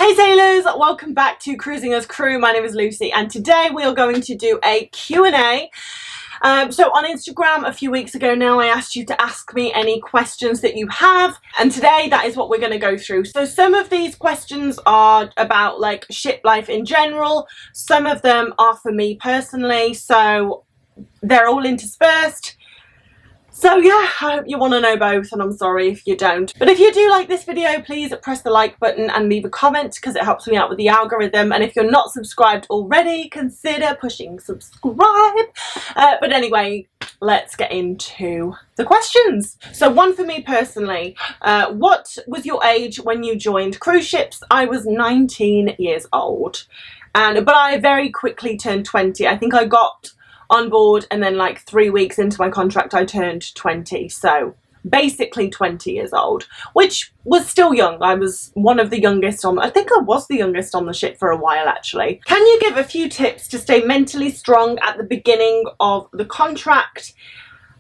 Hey sailors, welcome back to Cruising as Crew. My name is Lucy and today we are going to do a Q&A. So on Instagram a few weeks ago now I asked you to ask me any questions that you have, and today that is what we're going to go through. So some of these questions are about like ship life in general, some of them are for me personally, so they're all interspersed. So yeah, I hope you want to know both, and I'm sorry if you don't. But if you do like this video, please press the like button and leave a comment because it helps me out with the algorithm. And if you're not subscribed already, consider pushing subscribe. But anyway, let's get into the questions. So one for me personally, what was your age when you joined cruise ships? I was 19 years old, but I very quickly turned 20. I think I got on board and then like 3 weeks into my contract I turned 20, so basically 20 years old, which was still young. I was one of the youngest on, I think I was the youngest on the ship for a while actually. Can you give a few tips to stay mentally strong at the beginning of the contract?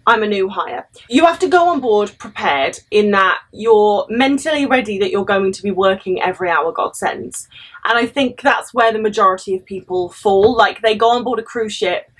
I'm a new hire. You have to go on board prepared in that you're mentally ready that you're going to be working every hour God sends. And I think that's where the majority of people fall. Like they go on board a cruise ship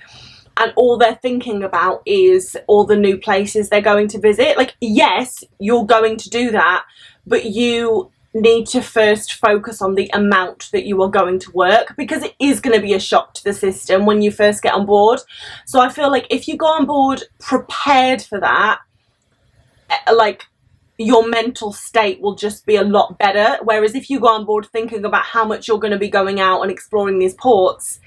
and all they're thinking about is all the new places they're going to visit. Like, yes, you're going to do that, but you need to first focus on the amount that you are going to work, because it is going to be a shock to the system when you first get on board. So I feel like if you go on board prepared for that, like your mental state will just be a lot better. Whereas if you go on board thinking about how much you're going to be going out and exploring these ports,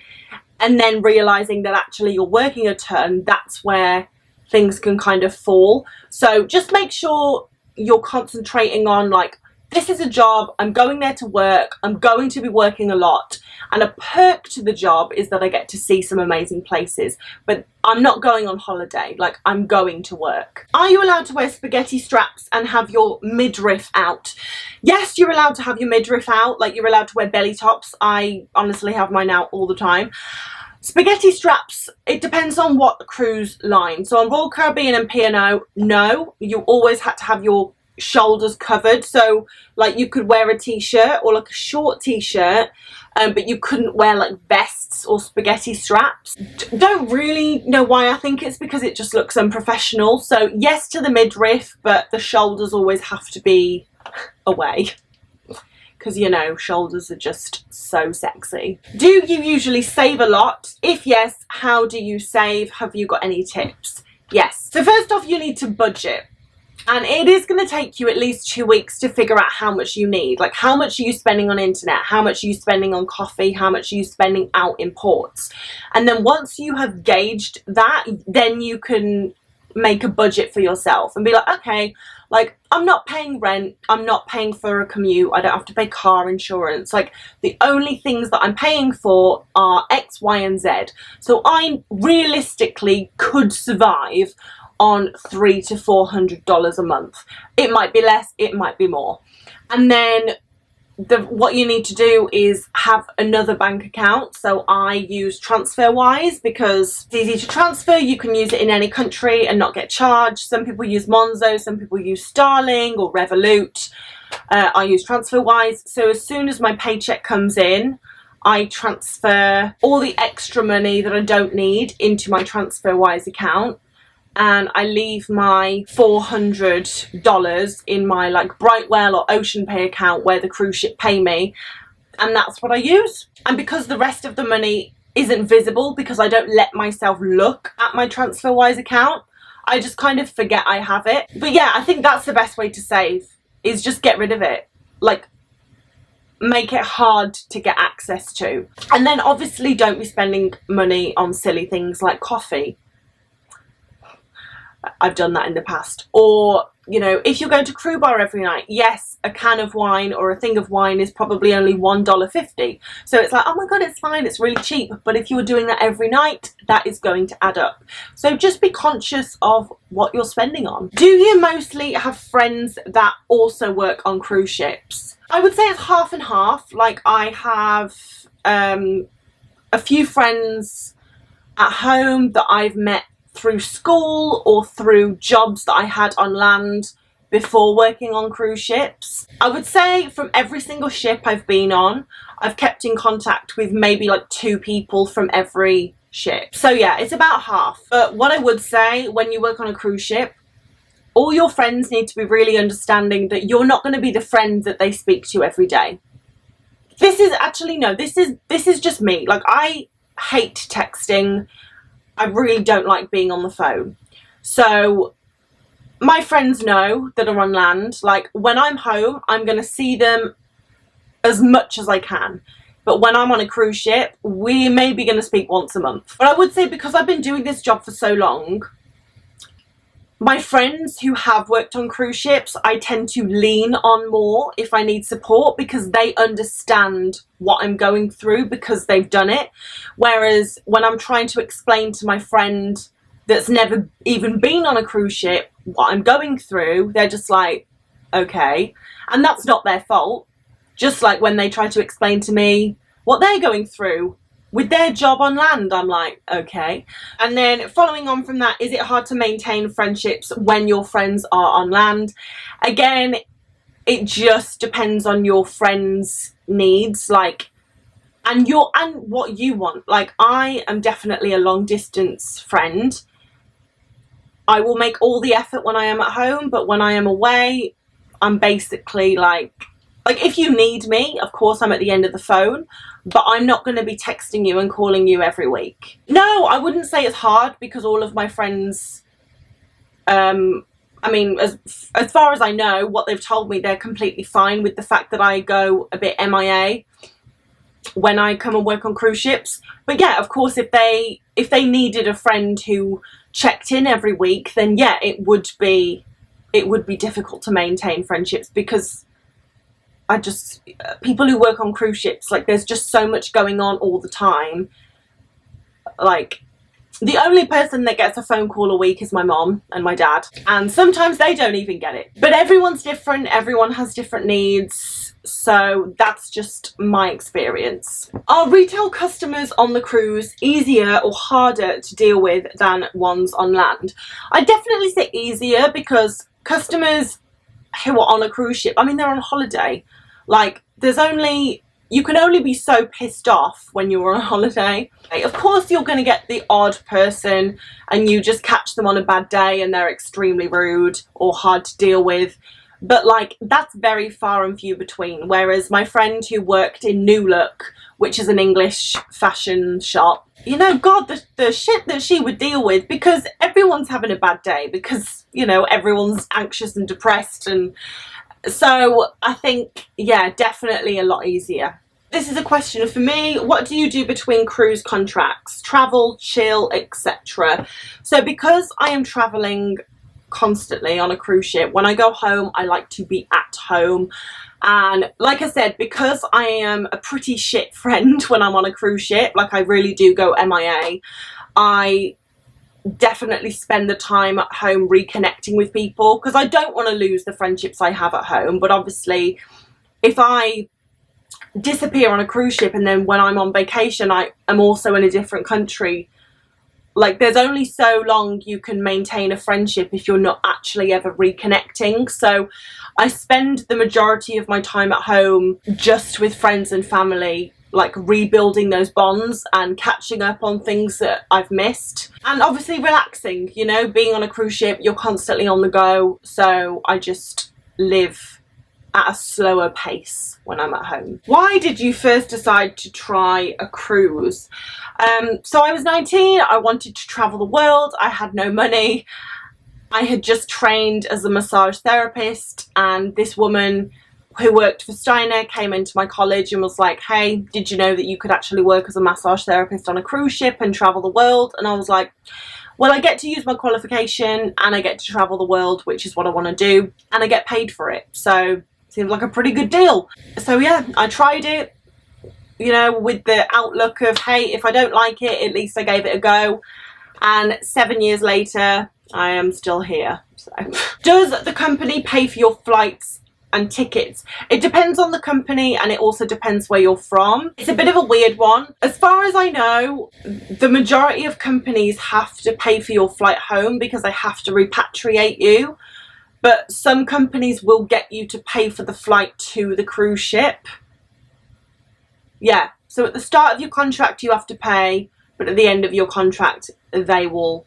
and then realizing that actually you're working a ton, that's where things can kind of fall. So just make sure you're concentrating on like, this is a job, I'm going there to work, I'm going to be working a lot, and a perk to the job is that I get to see some amazing places, but I'm not going on holiday, like I'm going to work. Are you allowed to wear spaghetti straps and have your midriff out? Yes, you're allowed to have your midriff out, like you're allowed to wear belly tops. I honestly have mine out all the time. Spaghetti straps, it depends on what cruise line. So on Royal Caribbean and P&O, no, you always had to have your shoulders covered. So like you could wear a t-shirt or like a short t-shirt, but you couldn't wear like vests or spaghetti straps. Don't really know why. I think it's because it just looks unprofessional. So yes to the midriff, but the shoulders always have to be away, because you know, shoulders are just so sexy. Do you usually save a lot? If yes, how do you save? Have you got any tips? Yes. So first off, you need to budget. And it is going to take you at least 2 weeks to figure out how much you need. Like, how much are you spending on internet? How much are you spending on coffee? How much are you spending out in ports? And then once you have gauged that, then you can make a budget for yourself and be like, okay, like I'm not paying rent, I'm not paying for a commute, I don't have to pay car insurance. Like the only things that I'm paying for are X, Y, and Z. So I realistically could survive on $300 to $400 a month. It might be less, it might be more. And then what you need to do is have another bank account. So I use TransferWise because it's easy to transfer. You can use it in any country and not get charged. Some people use Monzo, some people use Starling or Revolut. I use TransferWise. So as soon as my paycheck comes in, I transfer all the extra money that I don't need into my TransferWise account, and I leave my $400 in my like Brightwell or Ocean Pay account where the cruise ship pay me, and that's what I use. And because the rest of the money isn't visible, because I don't let myself look at my TransferWise account, I just kind of forget I have it. But yeah, I think that's the best way to save, is just get rid of it. Like, make it hard to get access to. And then obviously don't be spending money on silly things like coffee. I've done that in the past. Or, you know, if you're going to crew bar every night, yes, a can of wine or a thing of wine is probably only $1.50. So it's like, oh my God, it's fine, it's really cheap. But if you were doing that every night, that is going to add up. So just be conscious of what you're spending on. Do you mostly have friends that also work on cruise ships? I would say it's half and half. Like I have a few friends at home that I've met through school or through jobs that I had on land before working on cruise ships. I would say from every single ship I've been on, I've kept in contact with maybe like 2 people from every ship. So yeah, it's about half. But what I would say, when you work on a cruise ship, all your friends need to be really understanding that you're not going to be the friend that they speak to every day. This is actually, no, this is just me. Like, I hate texting. I really don't like being on the phone. So my friends know that are on land. Like, when I'm home, I'm going to see them as much as I can. But when I'm on a cruise ship, we may be going to speak once a month. But I would say, because I've been doing this job for so long, my friends who have worked on cruise ships, I tend to lean on more if I need support, because they understand what I'm going through because they've done it. Whereas when I'm trying to explain to my friend that's never even been on a cruise ship what I'm going through, they're just like, okay. And that's not their fault. Just like when they try to explain to me what they're going through with their job on land, I'm like, okay. And then following on from that, is it hard to maintain friendships when your friends are on land? Again, it just depends on your friends' needs, like, and what you want. Like, I am definitely a long distance friend. I will make all the effort when I am at home, but when I am away, I'm basically like if you need me, of course I'm at the end of the phone, but I'm not going to be texting you and calling you every week. No, I wouldn't say it's hard, because all of my friends, I mean, as far as I know, what they've told me, they're completely fine with the fact that I go a bit MIA when I come and work on cruise ships. But yeah, of course, if they needed a friend who checked in every week, then yeah, it would be difficult to maintain friendships, because people who work on cruise ships, like, there's just so much going on all the time. Like, the only person that gets a phone call a week is my mom and my dad, and sometimes they don't even get it. But everyone's different, everyone has different needs, so that's just my experience. Are retail customers on the cruise easier or harder to deal with than ones on land? I definitely say easier, because customers who are on a cruise ship, I mean, they're on holiday. Like, you can only be so pissed off when you're on holiday. Of course, you're going to get the odd person and you just catch them on a bad day and they're extremely rude or hard to deal with. But like, that's very far and few between. Whereas my friend who worked in New Look, which is an English fashion shop, you know, God, the shit that she would deal with, because everyone's having a bad day, because, you know, everyone's anxious and depressed. And so I think, yeah, definitely a lot easier. This is a question for me. What do you do between cruise contracts? Travel, chill, etc. So because I am traveling constantly on a cruise ship, when I go home, I like to be at home. And like I said, because I am a pretty shit friend when I'm on a cruise ship, like, I really do go MIA, I definitely spend the time at home reconnecting with people, because I don't want to lose the friendships I have at home. But obviously, if I disappear on a cruise ship and then when I'm on vacation I am also in a different country, like, there's only so long you can maintain a friendship if you're not actually ever reconnecting. So I spend the majority of my time at home just with friends and family, like, rebuilding those bonds and catching up on things that I've missed, and obviously relaxing. You know, being on a cruise ship, you're constantly on the go, so I just live at a slower pace when I'm at home. Why did you first decide to try a cruise? So I was 19, I wanted to travel the world, I had no money, I had just trained as a massage therapist, and this woman who worked for Steiner came into my college and was like, hey, did you know that you could actually work as a massage therapist on a cruise ship and travel the world? And I was like, well, I get to use my qualification and I get to travel the world, which is what I want to do, and I get paid for it, so seemed like a pretty good deal. So yeah, I tried it, you know, with the outlook of, hey, if I don't like it, at least I gave it a go. And 7 years later, I am still here. So does the company pay for your flights and tickets? It depends on the company, and it also depends where you're from. It's a bit of a weird one. As far as I know, the majority of companies have to pay for your flight home because they have to repatriate you. but some companies will get you to pay for the flight to the cruise ship. Yeah, so at the start of your contract you have to pay, but at the end of your contract they will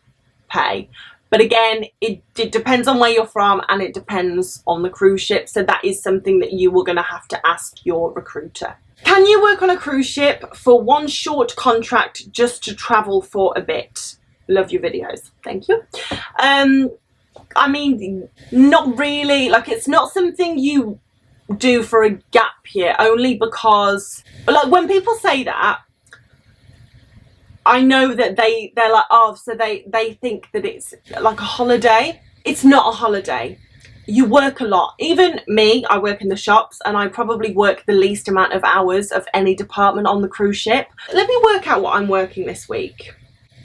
pay. But again, it depends on where you're from, and it depends on the cruise ship, so that is something that you were going to have to ask your recruiter. Can you work on a cruise ship for one short contract just to travel for a bit? Love your videos, thank you. I mean, not really. Like, it's not something you do for a gap year, only because, like, when people say that, I know that they're like, oh, so they think that it's like a holiday. It's not a holiday. You work a lot. Even me, I work in the shops, and I probably work the least amount of hours of any department on the cruise ship. Let me work out what I'm working this week.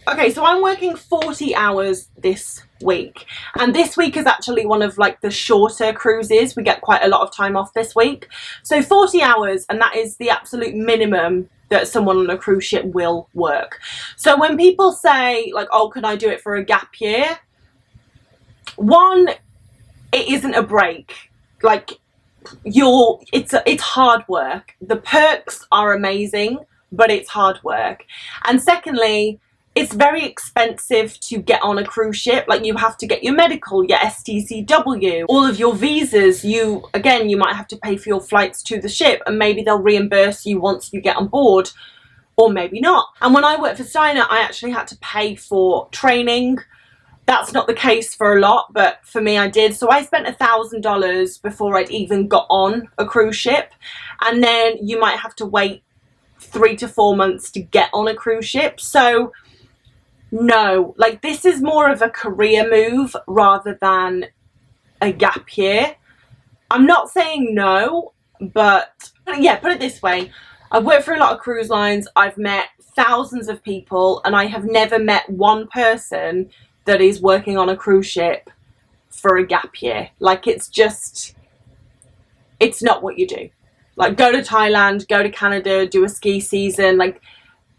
Okay, so I'm working 40 hours this week, and this week is actually one of like the shorter cruises. We get quite a lot of time off this week. So 40 hours, and that is the absolute minimum that someone on a cruise ship will work. So when people say like, oh, can I do it for a gap year? One, it isn't a break. Like, it's hard work. The perks are amazing, but it's hard work. And secondly, it's very expensive to get on a cruise ship. Like, you have to get your medical, your STCW, all of your visas. You might have to pay for your flights to the ship, and maybe they'll reimburse you once you get on board, or maybe not. And when I worked for Steiner, I actually had to pay for training. That's not the case for a lot, but for me I did. So I spent $1,000 before I'd even got on a cruise ship. And then you might have to wait 3 to 4 months to get on a cruise ship. So no, like, this is more of a career move rather than a gap year. I'm not saying no, but yeah, put it this way. I've worked for a lot of cruise lines. I've met thousands of people, and I have never met one person that is working on a cruise ship for a gap year. Like, it's not what you do. Like, go to Thailand, go to Canada, do a ski season. Like,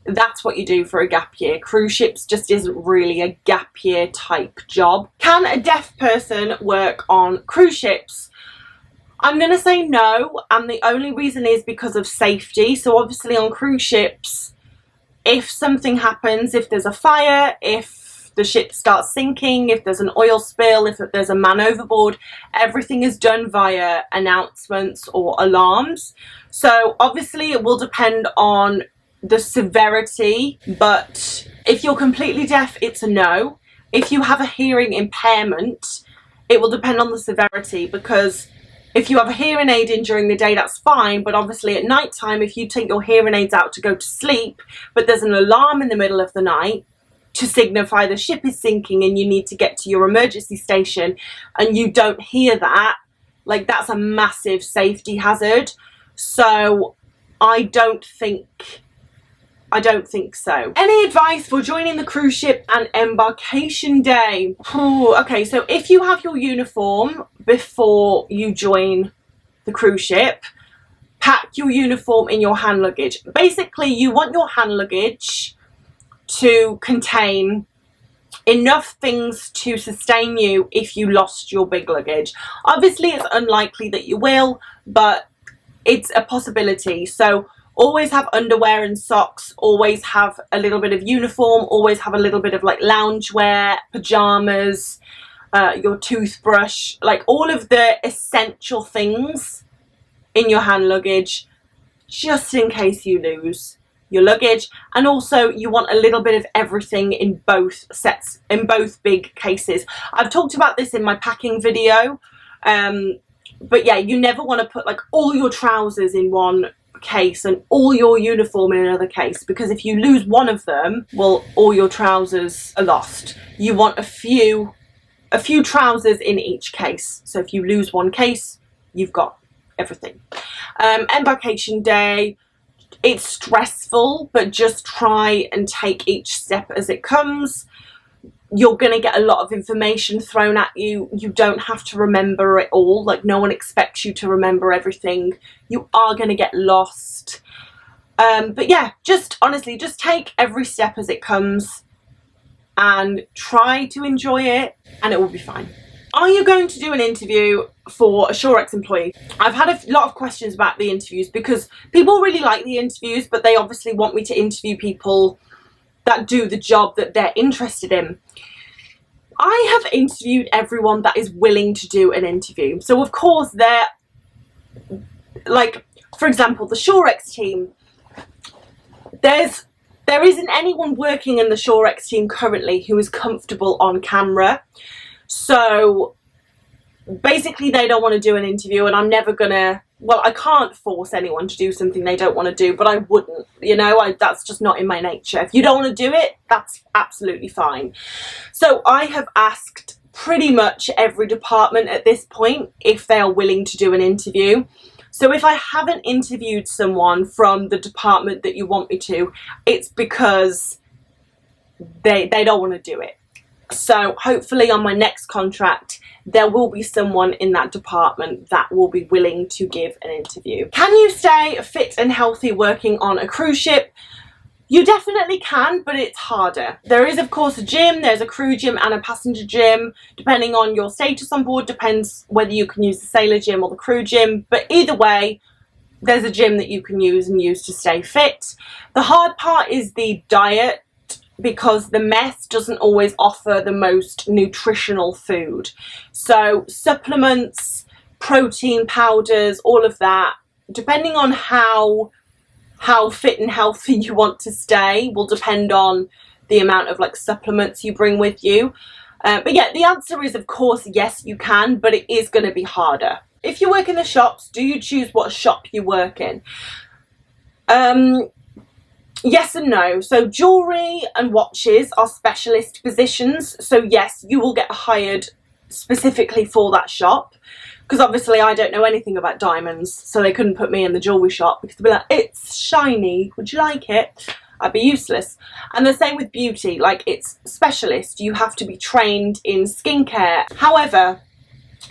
that's what you do for a gap year. Cruise ships just isn't really a gap year type job. Can a deaf person work on cruise ships? I'm going to say no, and the only reason is because of safety. So obviously on cruise ships, if something happens, if there's a fire, if the ship starts sinking, if there's an oil spill, if there's a man overboard, everything is done via announcements or alarms. So obviously it will depend on the severity, but if you're completely deaf, it's a no. If you have a hearing impairment, it will depend on the severity, because if you have a hearing aid in during the day, that's fine, but obviously at night time, if you take your hearing aids out to go to sleep, but there's an alarm in the middle of the night to signify the ship is sinking and you need to get to your emergency station, and you don't hear that, like, that's a massive safety hazard. So I don't think so. Any advice for joining the cruise ship and embarkation day? Ooh, okay, so if you have your uniform before you join the cruise ship, pack your uniform in your hand luggage. Basically, you want your hand luggage to contain enough things to sustain you if you lost your big luggage. Obviously, it's unlikely that you will, but it's a possibility. So always have underwear and socks, always have a little bit of uniform, always have a little bit of like loungewear, pajamas, your toothbrush, like all of the essential things in your hand luggage, just in case you lose your luggage. And also you want a little bit of everything in both sets, in both big cases. I've talked about this in my packing video, but yeah, you never want to put like all your trousers in one case and all your uniform in another case, because if you lose one of them, well, all your trousers are lost. You want a few trousers in each case, so if you lose one case, you've got everything. Embarkation day, it's stressful, but just try and take each step as it comes. You're going to get a lot of information thrown at you. You don't have to remember it all. Like, no one expects you to remember everything. You are going to get lost. But yeah, just honestly, just take every step as it comes and try to enjoy it, and it will be fine. Are you going to do an interview for a SureX employee? I've had a lot of questions about the interviews because people really like the interviews, but they obviously want me to interview people that do the job that they're interested in. I have interviewed everyone that is willing to do an interview. So of course they're like, for example, the SureX team, there isn't anyone working in the SureX team currently who is comfortable on camera. So basically they don't want to do an interview, and I'm never gonna, well, I can't force anyone to do something they don't want to do, but I wouldn't, you know, that's just not in my nature. If you don't want to do it, that's absolutely fine. So I have asked pretty much every department at this point if they are willing to do an interview. So if I haven't interviewed someone from the department that you want me to, it's because they don't want to do it. So hopefully on my next contract, there will be someone in that department that will be willing to give an interview. Can you stay fit and healthy working on a cruise ship? You definitely can, but it's harder. There is, of course, a gym. There's a crew gym and a passenger gym. Depending on your status on board, depends whether you can use the sailor gym or the crew gym. But either way, there's a gym that you can use to stay fit. The hard part is the diet, because the mess doesn't always offer the most nutritional food. So supplements, protein powders, all of that, depending on how fit and healthy you want to stay, will depend on the amount of like supplements you bring with you. But yeah, the answer is, of course, yes, you can, but it is going to be harder. If you work in the shops, do you choose what shop you work in? Yes and no. So jewellery and watches are specialist positions. So yes, you will get hired specifically for that shop, because obviously I don't know anything about diamonds, so they couldn't put me in the jewellery shop because they'd be like, it's shiny, would you like it? I'd be useless. And the same with beauty, like it's specialist. You have to be trained in skincare. However,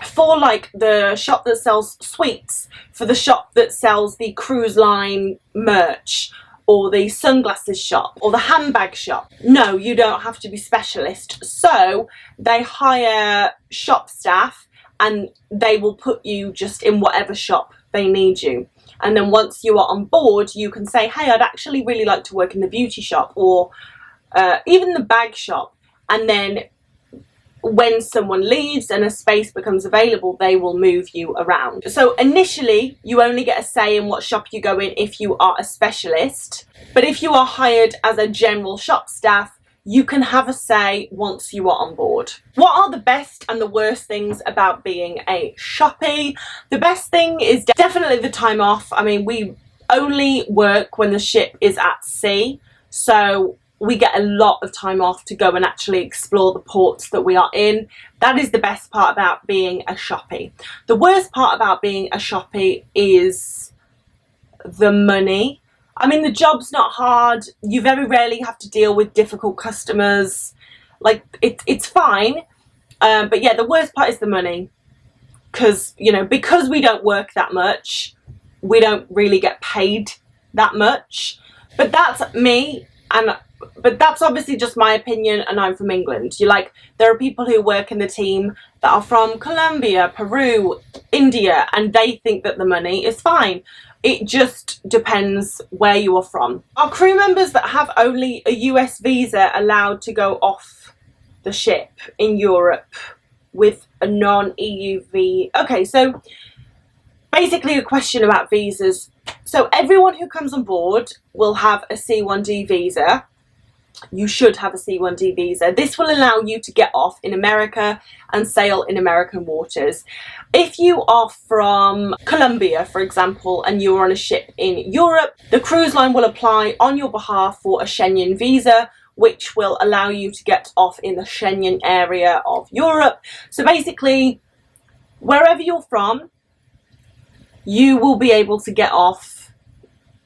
for like the shop that sells sweets, for the shop that sells the cruise line merch, or the sunglasses shop, or the handbag shop, no, you don't have to be specialist. So they hire shop staff and they will put you just in whatever shop they need you. And then once you are on board, you can say, hey, I'd actually really like to work in the beauty shop, or even the bag shop. And then when someone leaves and a space becomes available, they will move you around. So initially, you only get a say in what shop you go in if you are a specialist. But if you are hired as a general shop staff, you can have a say once you are on board. What are the best and the worst things about being a shoppy? The best thing is definitely the time off. I mean, we only work when the ship is at sea, so we get a lot of time off to go and actually explore the ports that we are in. That is the best part about being a shoppy. The worst part about being a shoppy is the money. I mean, the job's not hard. You very rarely have to deal with difficult customers. Like, it's fine. But yeah, the worst part is the money. Because, you know, because we don't work that much, we don't really get paid that much. But that's me, but that's obviously just my opinion, and I'm from England. There are people who work in the team that are from Colombia, Peru, India, and they think that the money is fine. It just depends where you are from. Are crew members that have only a US visa allowed to go off the ship in Europe with a non-EU visa? Okay, so basically a question about visas. So everyone who comes on board will have a C1D visa. You should have a C1D visa. This will allow you to get off in America and sail in American waters. If you are from Colombia, for example, and you're on a ship in Europe, the cruise line will apply on your behalf for a Schengen visa, which will allow you to get off in the Schengen area of Europe. So basically, wherever you're from, you will be able to get off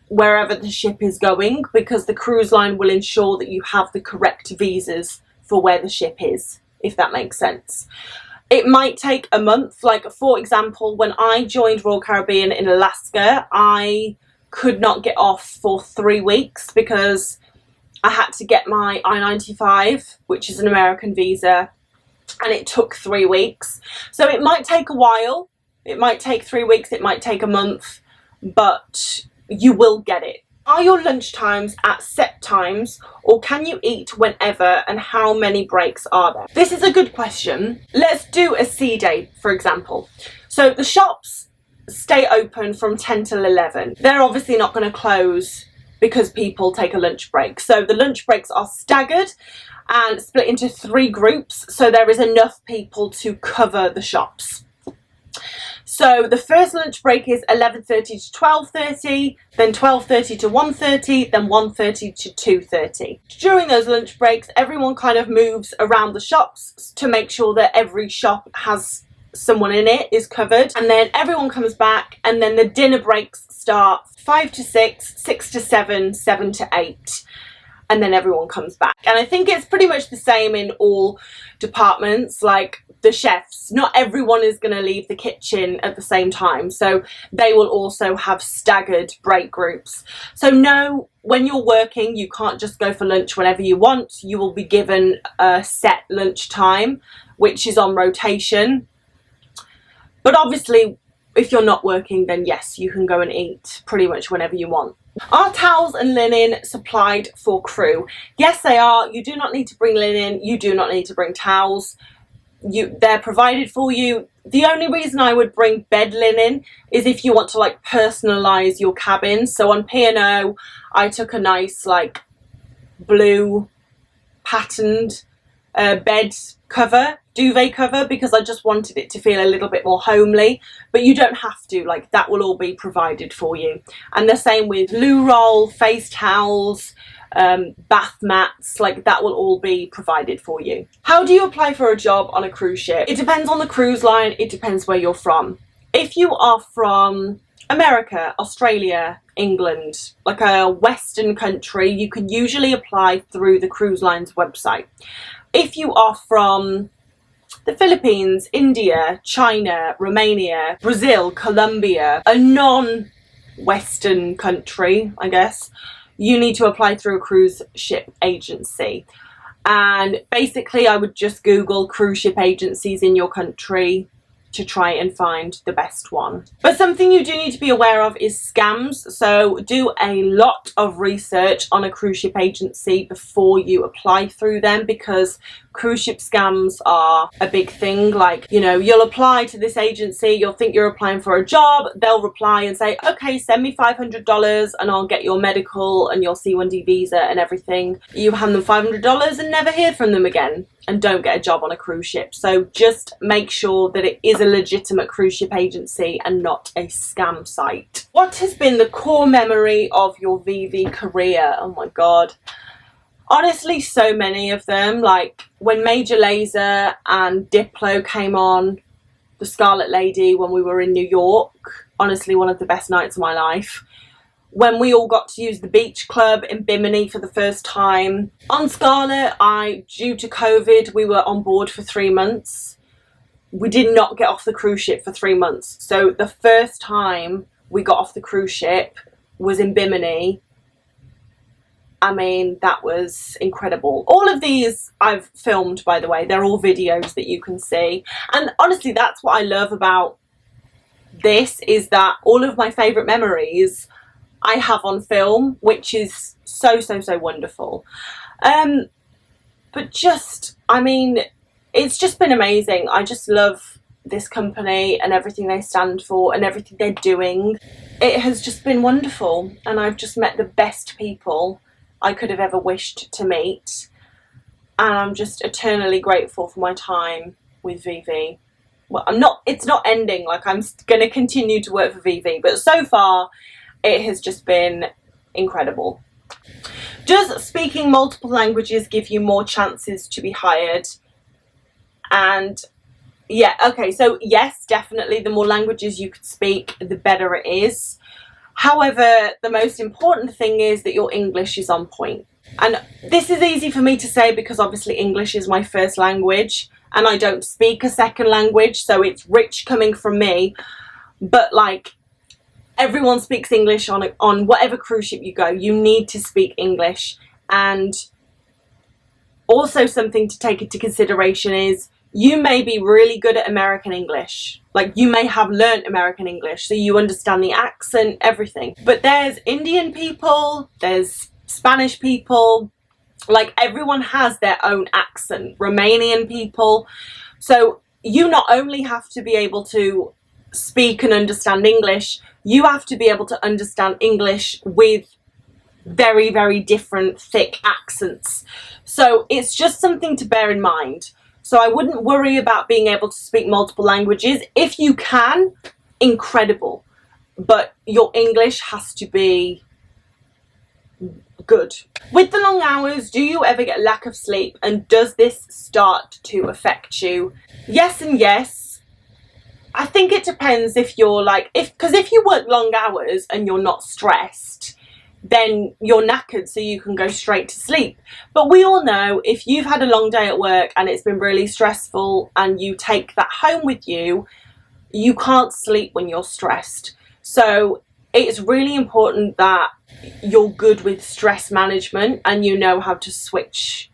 wherever the ship is going, because the cruise line will ensure that you have the correct visas for where the ship is, if that makes sense. It might take a month. Like, for example, when I joined Royal Caribbean in Alaska, I could not get off for 3 weeks because I had to get my I-95, which is an American visa, and it took 3 weeks. So it might take a while, it might take 3 weeks, it might take a month, but you will get it. Are your lunch times at set times, or can you eat whenever, and how many breaks are there? This is a good question. Let's do a C day, for example. So the shops stay open from 10 till 11. They're obviously not going to close because people take a lunch break. So the lunch breaks are staggered and split into 3 groups, so there is enough people to cover the shops. So the first lunch break is 11:30 to 12:30, then 12:30 to 1:30, then 1:30 to 2:30. During those lunch breaks, everyone kind of moves around the shops to make sure that every shop has someone in it, is covered, and then everyone comes back, and then the dinner breaks start 5 to 6, 6 to 7, 7 to 8. And then everyone comes back. And I think it's pretty much the same in all departments. Like the chefs, not everyone is going to leave the kitchen at the same time, so they will also have staggered break groups. So no, when you're working, you can't just go for lunch whenever you want. You will be given a set lunch time, which is on rotation. But obviously, if you're not working, then yes, you can go and eat pretty much whenever you want. Are towels and linen supplied for crew? Yes, they are. You do not need to bring linen. You do not need to bring towels. They're provided for you. The only reason I would bring bed linen is if you want to like personalize your cabin. So on P&O, I took a nice like blue patterned bed cover, duvet cover, because I just wanted it to feel a little bit more homely. But you don't have to, like that will all be provided for you. And the same with loo roll, face towels, bath mats, like that will all be provided for you. How do you apply for a job on a cruise ship? It depends on the cruise line, it depends where you're from. If you are from America, Australia, England, like a Western country, you can usually apply through the cruise line's website. If you are from the Philippines, India, China, Romania, Brazil, Colombia, a non-Western country, I guess, you need to apply through a cruise ship agency. And basically I would just Google cruise ship agencies in your country to try and find the best one. But something you do need to be aware of is scams. So do a lot of research on a cruise ship agency before you apply through them, because cruise ship scams are a big thing. Like, you know, you'll apply to this agency, you'll think you're applying for a job, they'll reply and say, okay, send me $500 and I'll get your medical and your C1D visa and everything. You hand them $500 and never hear from them again, and don't get a job on a cruise ship. So just make sure that it is a legitimate cruise ship agency and not a scam site. What has been the core memory of your VV career? Oh my god. Honestly, so many of them. Like when Major Lazer and Diplo came on, the Scarlet Lady, when we were in New York, honestly one of the best nights of my life. When we all got to use the beach club in Bimini for the first time. On Scarlet, due to COVID, we were on board for 3 months. We did not get off the cruise ship for 3 months. So the first time we got off the cruise ship was in Bimini. I mean, that was incredible. All of these I've filmed, by the way. They're all videos that you can see. And honestly, that's what I love about this, is that all of my favourite memories I have on film, which is so wonderful. But just, I mean, it's just been amazing. I just love this company and everything they stand for and everything they're doing. It has just been wonderful, and I've just met the best people I could have ever wished to meet, and I'm just eternally grateful for my time with VV. Well, it's not ending, like I'm going to continue to work for VV, but so far it has just been incredible. Does speaking multiple languages give you more chances to be hired? And yeah, okay, so yes, definitely, the more languages you can speak, the better it is. However, the most important thing is that your English is on point. And this is easy for me to say because obviously English is my first language and I don't speak a second language, so it's rich coming from me. But like, everyone speaks English on whatever cruise ship you go. You need to speak English. And also something to take into consideration is you may be really good at American English. Like, you may have learnt American English, so you understand the accent, everything. But there's Indian people, there's Spanish people, like everyone has their own accent. Romanian people. So you not only have to be able to speak and understand English, you have to be able to understand English with very, very different thick accents. So it's just something to bear in mind. So I wouldn't worry about being able to speak multiple languages. If you can, incredible. But your English has to be good. With the long hours, do you ever get lack of sleep, and does this start to affect you? Yes and yes. I think it depends if you're like, because if you work long hours and you're not stressed, then you're knackered, so you can go straight to sleep. But we all know if you've had a long day at work and it's been really stressful and you take that home with you, you can't sleep when you're stressed. So it's really important that you're good with stress management and you know how to switch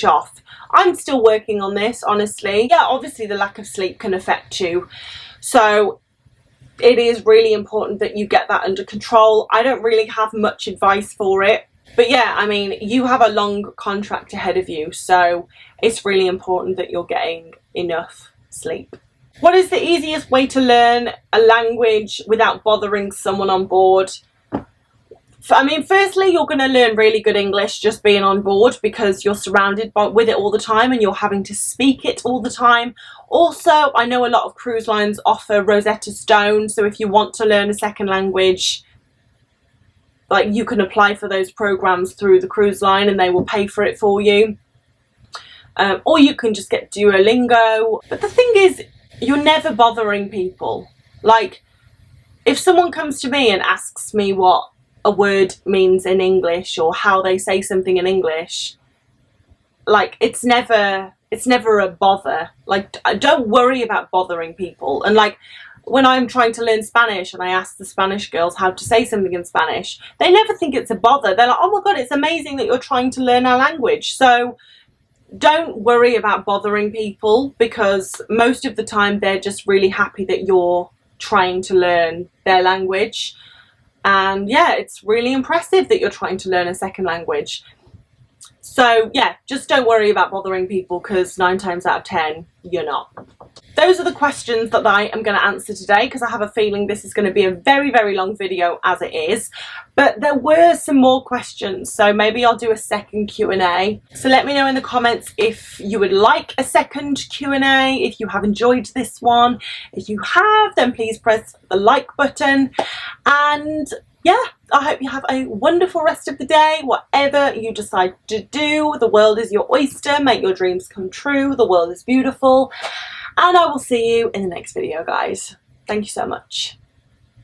off. I'm still working on this, honestly. Yeah, obviously the lack of sleep can affect you. So it is really important that you get that under control. I don't really have much advice for it. But yeah, I mean, you have a long contract ahead of you, so it's really important that you're getting enough sleep. What is the easiest way to learn a language without bothering someone on board? I mean, firstly, you're going to learn really good English just being on board because you're surrounded with it all the time and you're having to speak it all the time. Also, I know a lot of cruise lines offer Rosetta Stone, so if you want to learn a second language, like, you can apply for those programs through the cruise line and they will pay for it for you. Or you can just get Duolingo. But the thing is, you're never bothering people. Like, if someone comes to me and asks me what a word means in English or how they say something in English, like, it's never a bother. Like, don't worry about bothering people. And like, when I'm trying to learn Spanish and I ask the Spanish girls how to say something in Spanish, they never think it's a bother. They're like, oh my god, it's amazing that you're trying to learn our language. So don't worry about bothering people, because most of the time they're just really happy that you're trying to learn their language. And yeah, it's really impressive that you're trying to learn a second language. So yeah, just don't worry about bothering people, because 9 times out of 10 you're not. Those are the questions that I am going to answer today, because I have a feeling this is going to be a very, very long video as it is. But there were some more questions, so maybe I'll do a second Q&A. So let me know in the comments if you would like a second Q&A, if you have enjoyed this one. If you have, then please press the like button. And yeah, I hope you have a wonderful rest of the day, whatever you decide to do. The world is your oyster. Make your dreams come true. The world is beautiful. And I will see you in the next video, guys. Thank you so much.